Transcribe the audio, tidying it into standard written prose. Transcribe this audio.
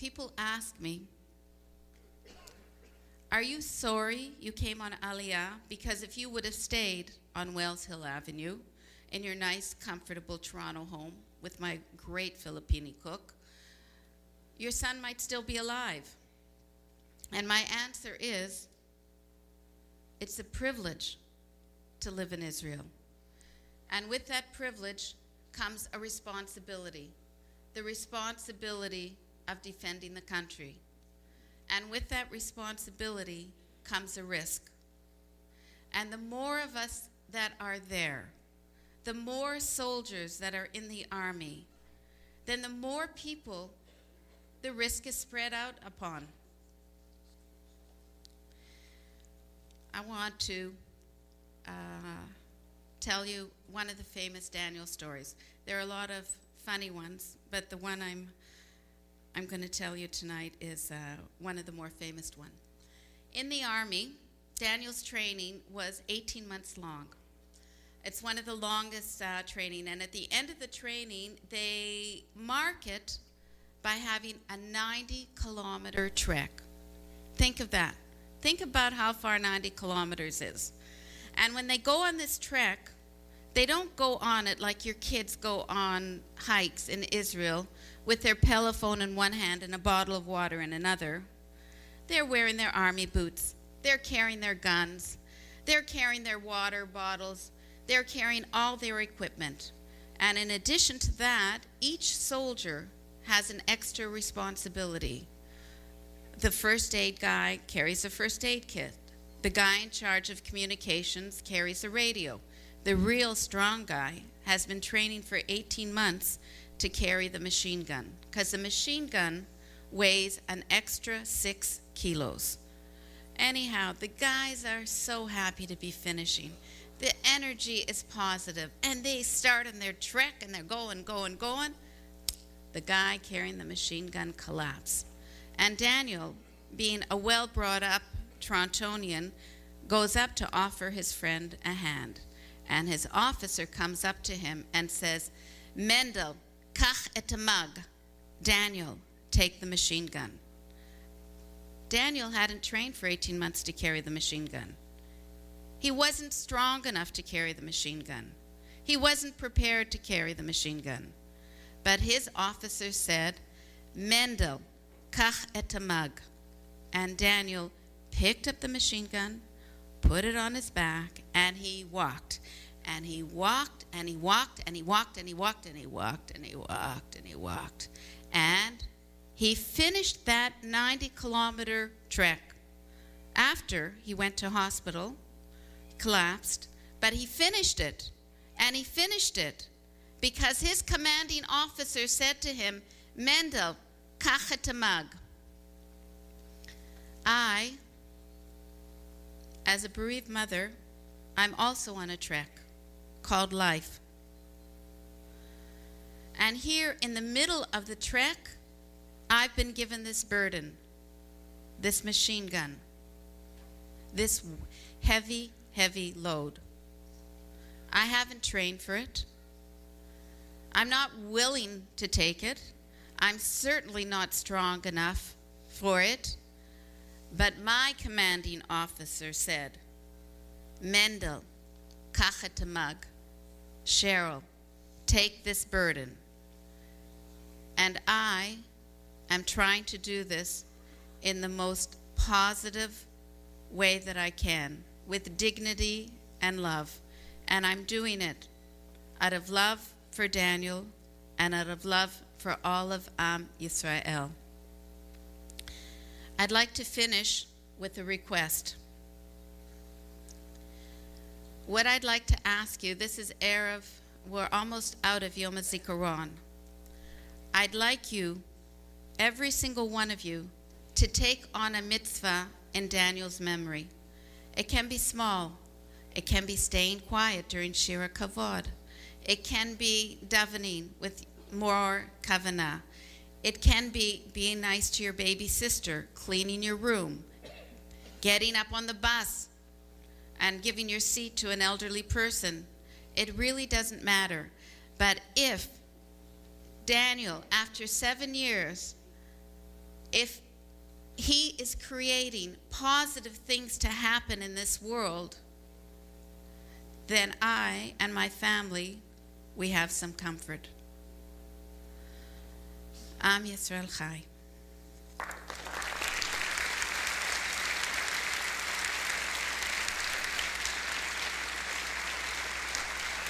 people ask me, are you sorry you came on Aliyah? Because if you would have stayed on Wells Hill Avenue in your nice, comfortable Toronto home with my great Filipino cook, your son might still be alive. And my answer is, it's a privilege to live in Israel. And with that privilege comes a responsibility, the responsibility of defending the country. And with that responsibility comes a risk. And the more of us that are there, the more soldiers that are in the army, then the more people the risk is spread out upon. I want to tell you one of the famous Daniel stories. There are a lot of funny ones, but the one I'm going to tell you tonight is one of the more famous ones. In the army, Daniel's training was 18 months long. It's one of the longest training, and at the end of the training, they mark it by having a 90-kilometer trek. Think of that. Think about how far 90 kilometers is. And when they go on this trek, they don't go on it like your kids go on hikes in Israel with their telephone in one hand and a bottle of water in another. They're wearing their army boots. They're carrying their guns. They're carrying their water bottles. They're carrying all their equipment. And in addition to that, each soldier has an extra responsibility. The first aid guy carries a first aid kit. The guy in charge of communications carries a radio. The real strong guy has been training for 18 months to carry the machine gun, because the machine gun weighs an extra 6 kilos. Anyhow, the guys are so happy to be finishing. The energy is positive, and they start on their trek, and they're going. The guy carrying the machine gun collapsed. And Daniel, being a well-brought-up Torontonian, goes up to offer his friend a hand. And his officer comes up to him and says, Mendel, kach et mag. Daniel, take the machine gun. Daniel hadn't trained for 18 months to carry the machine gun. He wasn't strong enough to carry the machine gun. He wasn't prepared to carry the machine gun. But his officer said, Mendel, kach et mag. And Daniel picked up the machine gun, put it on his back, and he walked. And he walked, and he walked, and he walked, and he walked, and he walked, and he walked, and he walked. And he finished that 90-kilometer trek. After, he went to hospital, collapsed, but he finished it. And he finished it because his commanding officer said to him, Mendel, kach et mag. I, as a bereaved mother, I'm also on a trek called life. And here in the middle of the trek, I've been given this burden, this machine gun, this heavy, heavy load. I haven't trained for it. I'm not willing to take it. I'm certainly not strong enough for it. But my commanding officer said, Mendel, kach et mag. Cheryl, take this burden. And I am trying to do this in the most positive way that I can, with dignity and love. And I'm doing it out of love for Daniel and out of love for all of Am Yisrael. I'd like to finish with a request. What I'd like to ask you, this is Erev, we're almost out of Yom Hazikaron. I'd like you, every single one of you, to take on a mitzvah in Daniel's memory. It can be small. It can be staying quiet during Shira Kavod. It can be davening with more kavanah. It can be being nice to your baby sister, cleaning your room, getting up on the bus and giving your seat to an elderly person. It really doesn't matter. But if Daniel, after 7 years, if he is creating positive things to happen in this world, then I and my family, we have some comfort. Am Yisrael Chai.